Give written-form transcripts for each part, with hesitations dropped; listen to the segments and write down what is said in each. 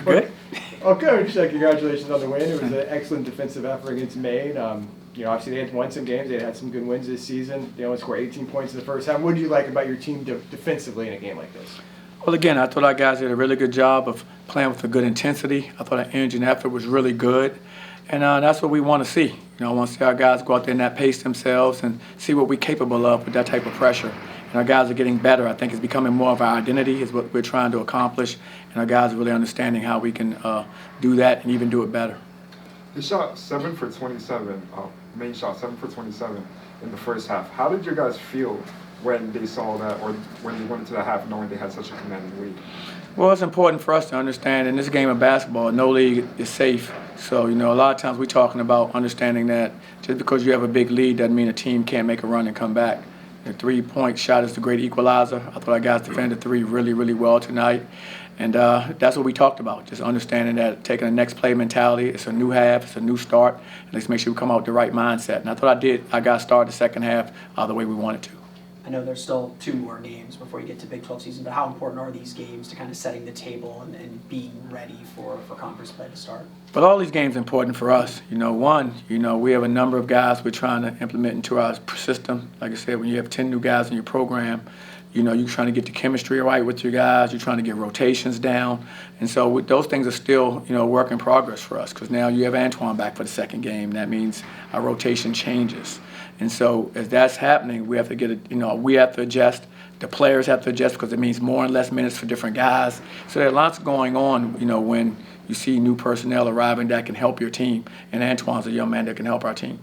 Good. Well, Coach, congratulations on the win. It was an excellent defensive effort against Maine. Obviously they had won some games. They had some good wins this season. They only scored 18 points in the first half. What did you like about your team defensively in a game like this? Well, again, I thought our guys did a really good job of playing with a good intensity. I thought our energy and effort was really good. And that's what we want to see. I want to see our guys go out there and not pace themselves and see what we're capable of with that type of pressure. And our guys are getting better. I think it's becoming more of our identity is what we're trying to accomplish. And our guys are really understanding how we can do that and even do it better. You shot 7 for 27. Maine shot 7 for 27 in the first half. How did your guys feel when they saw that, or when they went into the half knowing they had such a commanding lead? Well, it's important for us to understand in this game of basketball, no league is safe. So, a lot of times we're talking about understanding that just because you have a big lead doesn't mean a team can't make a run and come back. The three-point shot is the great equalizer. I thought our guys defended three really, really well tonight. And that's what we talked about, just understanding that, taking a next play mentality. It's a new half, it's a new start, and let's make sure we come out with the right mindset. And I thought I got started the second half the way we wanted to. I know there's still 2 more games before you get to Big 12 season, but how important are these games to kind of setting the table and being ready for conference play to start? But all these games are important for us. One, we have a number of guys we're trying to implement into our system. Like I said, when you have 10 new guys in your program, you're trying to get the chemistry right with your guys. You're trying to get rotations down. And so those things are still, work in progress for us because now you have Antoine back for the second game. That means our rotation changes. And so as that's happening, we have to we have to adjust. The players have to adjust because it means more and less minutes for different guys. So there are lots going on, when you see new personnel arriving that can help your team. And Antoine's a young man that can help our team.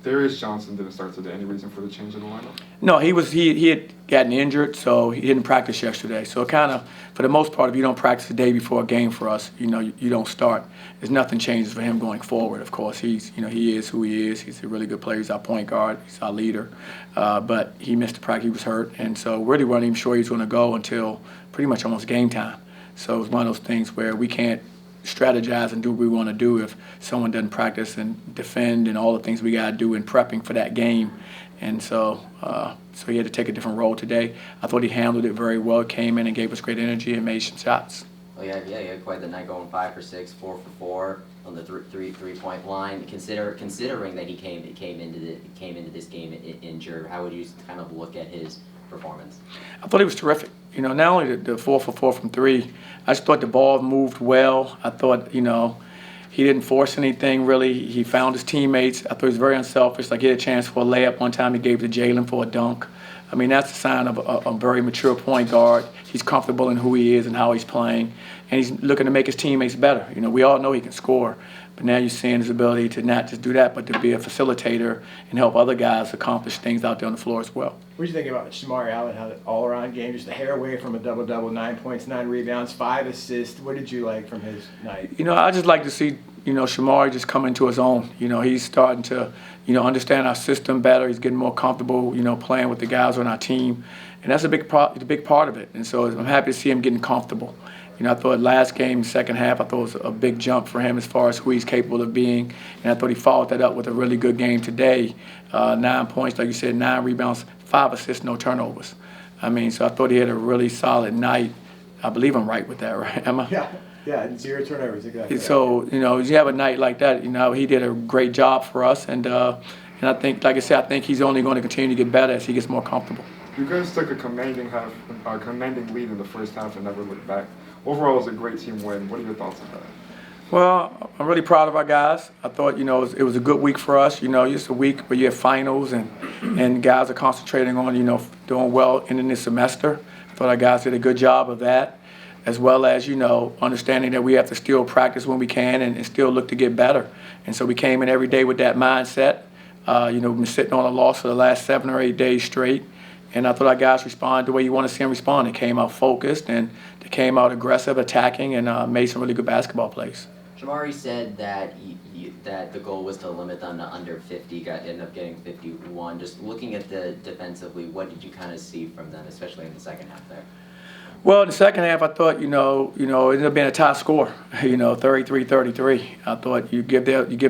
Darius Johnson didn't start today. Any reason for the change in the lineup? No, he had gotten injured, so he didn't practice yesterday. So kind of, for the most part, if you don't practice the day before a game for us, you don't start. There's nothing changes for him going forward. Of course, he is who he is. He's a really good player. He's our point guard. He's our leader. But he missed the practice. He was hurt, and so really weren't even sure he was going to go until pretty much almost game time. So it was one of those things where we can't strategize and do what we want to do if someone doesn't practice and defend and all the things we got to do in prepping for that game. And so he had to take a different role today. I thought he handled it very well, came in and gave us great energy and made some shots. Well, yeah, he had quite the night, going 5 for 6, 4 for 4 on the three-point line. Considering that he came into this game injured, how would you kind of look at his performance? I thought he was terrific. Not only the 4 for 4 from 3, I just thought the ball moved well. I thought, he didn't force anything really. He found his teammates. I thought he was very unselfish. Like he had a chance for a layup one time. He gave it to Jalen for a dunk. I mean, that's a sign of a very mature point guard. He's comfortable in who he is and how he's playing. And he's looking to make his teammates better. We all know he can score. But now you're seeing his ability to not just do that, but to be a facilitator and help other guys accomplish things out there on the floor as well. What do you think about Shamari Allen? Had an all-around game, just a hair away from a double-double, 9 points, 9 rebounds, 5 assists. What did you like from his night? I just like to see, Shamari just come into his own. He's starting to, understand our system better. He's getting more comfortable, playing with the guys on our team. And that's a big part of it. And so I'm happy to see him getting comfortable. I thought last game, second half, I thought it was a big jump for him as far as who he's capable of being. And I thought he followed that up with a really good game today. 9 points, like you said, 9 rebounds, 5 assists, no turnovers. So I thought he had a really solid night. I believe I'm right with that, right? Am I? Yeah, 0 turnovers, exactly. So, you have a night like that, he did a great job for us. And I think, like I said, I think he's only going to continue to get better as he gets more comfortable. You guys took a commanding lead in the first half and never looked back. Overall, it was a great team win. What are your thoughts on that? Well, I'm really proud of our guys. I thought, it was a good week for us. It's a week where you have finals and guys are concentrating on, doing well in this semester. I thought our guys did a good job of that, as well as, understanding that we have to still practice when we can and still look to get better. And so we came in every day with that mindset. We've been sitting on a loss for the last 7 or 8 days straight. And I thought our guys responded the way you want to see them respond. They came out focused and they came out aggressive, attacking, and made some really good basketball plays. Shamari said that that the goal was to limit them to under 50. Ended up getting 51. Just looking at the defensively, what did you kind of see from them, especially in the second half there? Well, in the second half, I thought, it ended up being a tie score. 33-33. I thought you give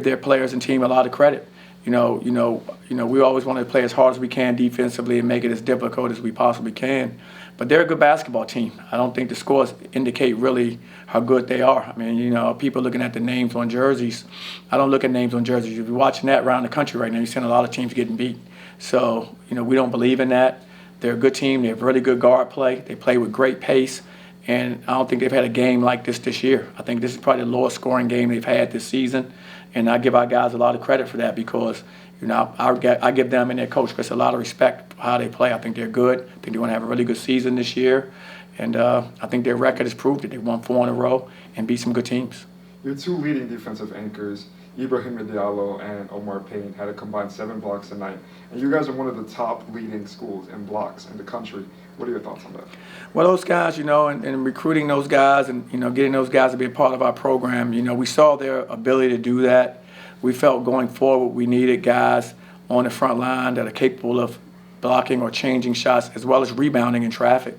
their players and team a lot of credit. We always want to play as hard as we can defensively and make it as difficult as we possibly can. But they're a good basketball team. I don't think the scores indicate really how good they are. I mean, people looking at the names on jerseys. I don't look at names on jerseys. If you're watching that around the country right now, you're seeing a lot of teams getting beat. So, we don't believe in that. They're a good team. They have really good guard play. They play with great pace. And I don't think they've had a game like this year. I think this is probably the lowest scoring game they've had this season. And I give our guys a lot of credit for that because, I give them and their coach Chris a lot of respect for how they play. I think they're good. I think they're going to have a really good season this year. And I think their record has proved it. They won 4 in a row and beat some good teams. Your 2 leading defensive anchors, Ibrahim Diallo and Omar Payne, had a combined 7 blocks a night. And you guys are one of the top leading schools in blocks in the country. What are your thoughts on that? Well, those guys, and recruiting those guys and, getting those guys to be a part of our program, we saw their ability to do that. We felt going forward we needed guys on the front line that are capable of blocking or changing shots as well as rebounding in traffic.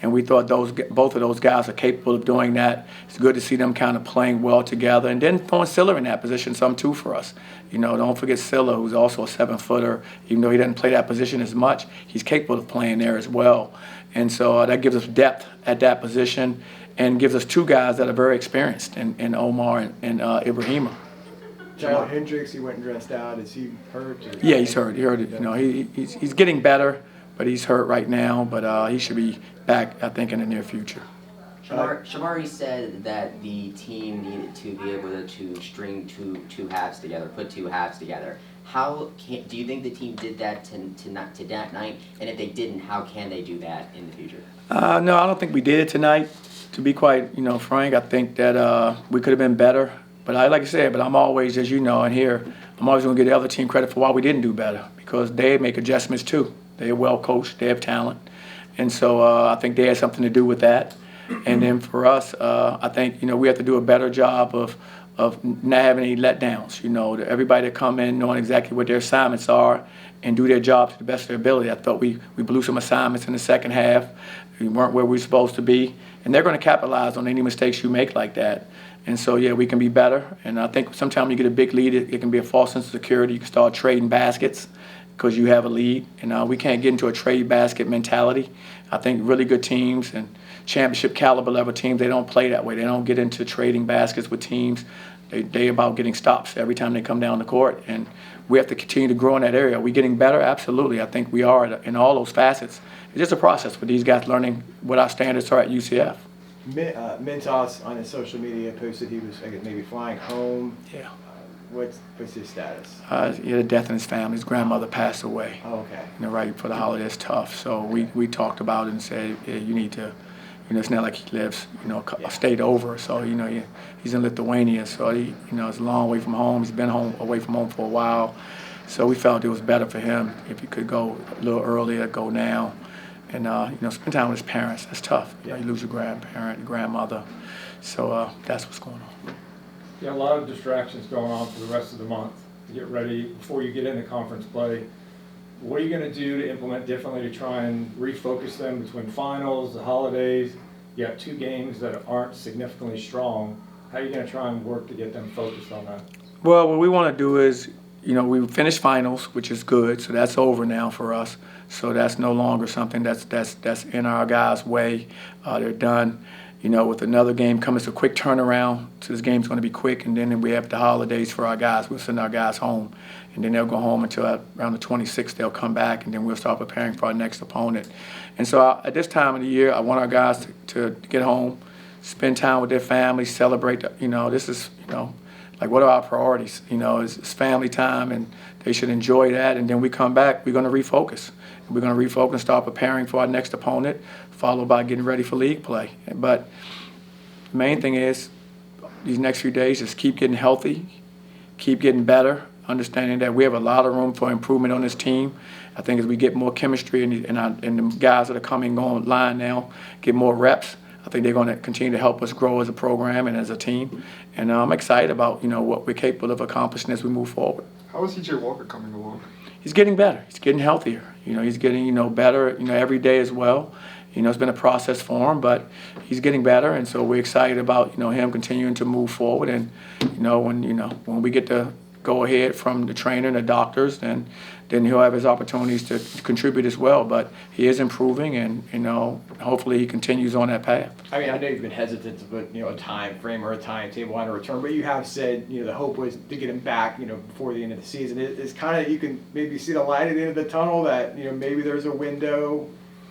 And we thought both of those guys are capable of doing that. It's good to see them kind of playing well together. And then throwing Siller in that position some too for us. Don't forget Siller, who's also a 7-footer. Even though he doesn't play that position as much, he's capable of playing there as well. And so that gives us depth at that position and gives us 2 guys that are very experienced in Omar and Ibrahima. Tyler Hendricks, he went and dressed out. Is he hurt? Or? Yeah, he's hurt. He hurt it. He's getting better, but he's hurt right now. But he should be back, I think, in the near future. Shamari said that the team needed to be able to string two halves together, put 2 halves together. Do you think the team did that to that night? And if they didn't, how can they do that in the future? No, I don't think we did it tonight. To be quite, frank, I think that we could have been better. But like I said, I'm always, as you know, and here, I'm always going to give the other team credit for why we didn't do better because they make adjustments too. They're well coached. They have talent. And so I think they had something to do with that. And then for us, I think, we have to do a better job of not having any letdowns. Everybody that come in knowing exactly what their assignments are and do their job to the best of their ability. I thought we blew some assignments in the second half. We weren't where we were supposed to be. And they're going to capitalize on any mistakes you make like that. And so, yeah, we can be better. And I think sometimes when you get a big lead, it can be a false sense of security. You can start trading baskets because you have a lead. And we can't get into a trade basket mentality. I think really good teams and championship caliber level teams, they don't play that way. They don't get into trading baskets with teams. They about getting stops every time they come down the court. And we have to continue to grow in that area. Are we getting better? Absolutely. I think we are in all those facets. It's just a process with these guys learning what our standards are at UCF. Mentos on his social media posted he was maybe flying home. Yeah. What's his status? He had a death in his family. His grandmother passed away. Oh, okay. Right for the holiday. It's tough. So we talked about it and said, yeah, you need to, it's not like he lives, a state over. So, he's in Lithuania. So, it's a long way from home. He's been away from home for a while. So we felt it was better for him if he could go a little earlier, go now. And, spend time with his parents. That's tough. You lose your grandparent, your grandmother. So that's what's going on. Yeah, a lot of distractions going on for the rest of the month to get ready before you get into conference play. What are you going to do to implement differently to try and refocus them between finals, the holidays? You have 2 games that aren't significantly strong. How are you going to try and work to get them focused on that? Well, what we want to do is, we finished finals, which is good, so that's over now for us. So that's no longer something that's in our guys' way. They're done. With another game coming, it's a quick turnaround. So this game's going to be quick, and then we have the holidays for our guys. We'll send our guys home, and then they'll go home until around the 26th. They'll come back, and then we'll start preparing for our next opponent. And so at this time of the year, I want our guys to get home, spend time with their families, celebrate. This is, like, what are our priorities? It's family time, and they should enjoy that. And then we come back, we're going to refocus. We're going to refocus and start preparing for our next opponent, followed by getting ready for league play. But the main thing is these next few days, just keep getting healthy, keep getting better, understanding that we have a lot of room for improvement on this team. I think as we get more chemistry and the guys that are coming online now get more reps, I think they're going to continue to help us grow as a program and as a team. And I'm excited about, what we're capable of accomplishing as we move forward. How is C.J. Walker coming along? He's getting better. He's getting healthier. He's getting, better, every day as well. It's been a process for him, but he's getting better, and so we're excited about, him continuing to move forward. And, when we get the go ahead from the trainer and the doctors, then then he'll have his opportunities to contribute as well. But he is improving, and hopefully he continues on that path. I mean, I know you've been hesitant to put, a time frame or a timetable on a return, but you have said, the hope was to get him back, before the end of the season. It's kind of, you can maybe see the light at the end of the tunnel that, maybe there's a window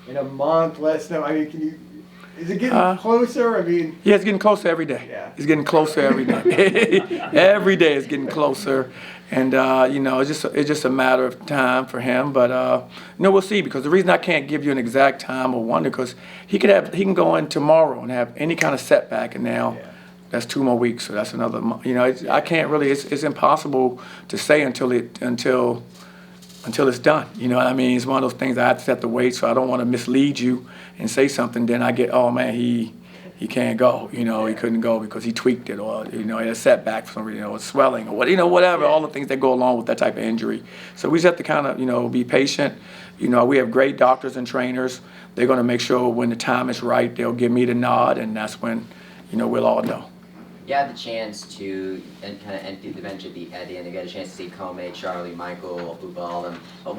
in a month, less than, I mean, is it getting closer? I mean. Yeah, it's getting closer every day. Yeah. It's getting closer every day. Every day it's getting closer. And, it's just a matter of time for him. But, we'll see, because the reason I can't give you an exact time or wonder, because he can go in tomorrow and have any kind of setback, and now that's 2 more weeks, so that's another month. I can't really, it's impossible to say until it's done. You know what I mean? It's one of those things I have to have to wait, so I don't want to mislead you and say something, then I get, oh man, he can't go. He couldn't go because he tweaked it, or he had a setback for some reason, or swelling, or whatever, all the things that go along with that type of injury. So we just have to kind of, be patient. We have great doctors and trainers. They're going to make sure when the time is right, they'll give me the nod, and that's when, we'll all know. You had the chance to kind of empty the bench at the end. You get a chance to see Comey, Charlie, Michael, Upa, all of them. But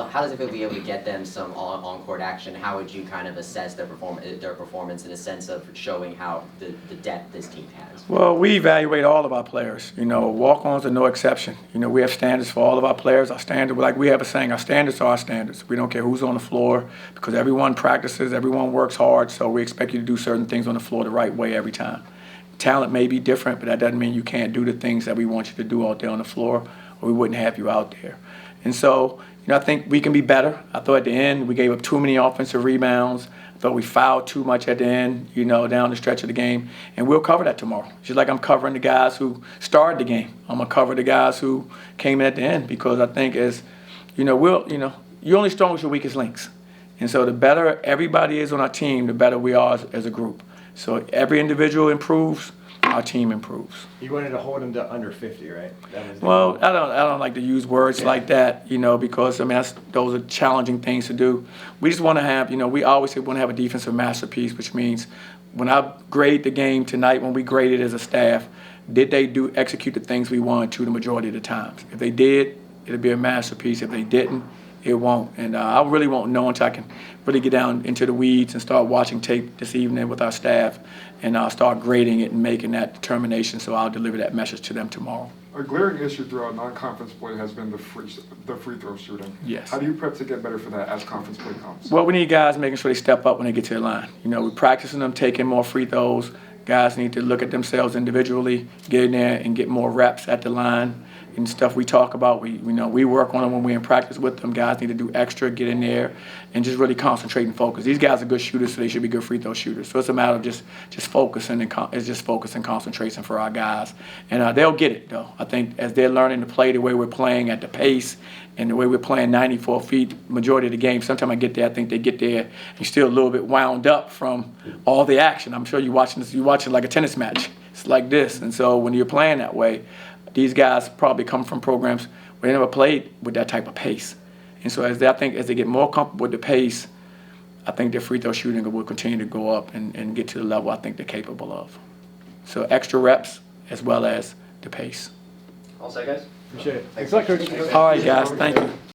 how does it feel to be able to get them some on-court action? How would you kind of assess their performance in a sense of showing how the depth this team has? Well, we evaluate all of our players. Walk-ons are no exception. We have standards for all of our players. Our standard, like we have a saying, our standards are our standards. We don't care who's on the floor, because everyone practices, everyone works hard, so we expect you to do certain things on the floor the right way every time. Talent may be different, but that doesn't mean you can't do the things that we want you to do out there on the floor, or we wouldn't have you out there. And so, I think we can be better. I thought at the end we gave up too many offensive rebounds. I thought we fouled too much at the end, down the stretch of the game. And we'll cover that tomorrow. Just like I'm covering the guys who started the game. I'm going to cover the guys who came in at the end, because I think you're only strong as your weakest links. And so the better everybody is on our team, the better we are as a group. So every individual improves, our team improves. You wanted to hold him to under 50, right? Well, I don't like to use words like that, because those are challenging things to do. We just want to have, we always say we want to have a defensive masterpiece, which means when I grade the game tonight, when we grade it as a staff, did they execute the things we wanted to the majority of the times? If they did, it'll be a masterpiece. If they didn't, it won't. And I really won't know until I can really get down into the weeds and start watching tape this evening with our staff, and I'll start grading it and making that determination, so I'll deliver that message to them tomorrow. A glaring issue throughout non-conference play has been the free throw shooting. Yes. How do you prep to get better for that as conference play comes? Well, we need guys making sure they step up when they get to the line. We're practicing them taking more free throws. Guys need to look at themselves individually, get in there and get more reps at the line. And stuff we talk about, we work on them when we're in practice with them. Guys need to do extra, get in there, and just really concentrate and focus. These guys are good shooters, so they should be good free throw shooters. So it's a matter of just focusing it's just focus and concentration for our guys. And they'll get it, though. I think as they're learning to play the way we're playing at the pace and the way we're playing 94 feet majority of the game, sometimes I get there, I think they get there and you're still a little bit wound up from all the action. I'm sure you're watching like a tennis match. It's like this. And so when you're playing that way, these guys probably come from programs where they never played with that type of pace. And so as they get more comfortable with the pace, I think their free throw shooting will continue to go up and get to the level I think they're capable of. So extra reps as well as the pace. All set, guys? Appreciate it. Thanks a lot, Coach. All right, guys. Thank you.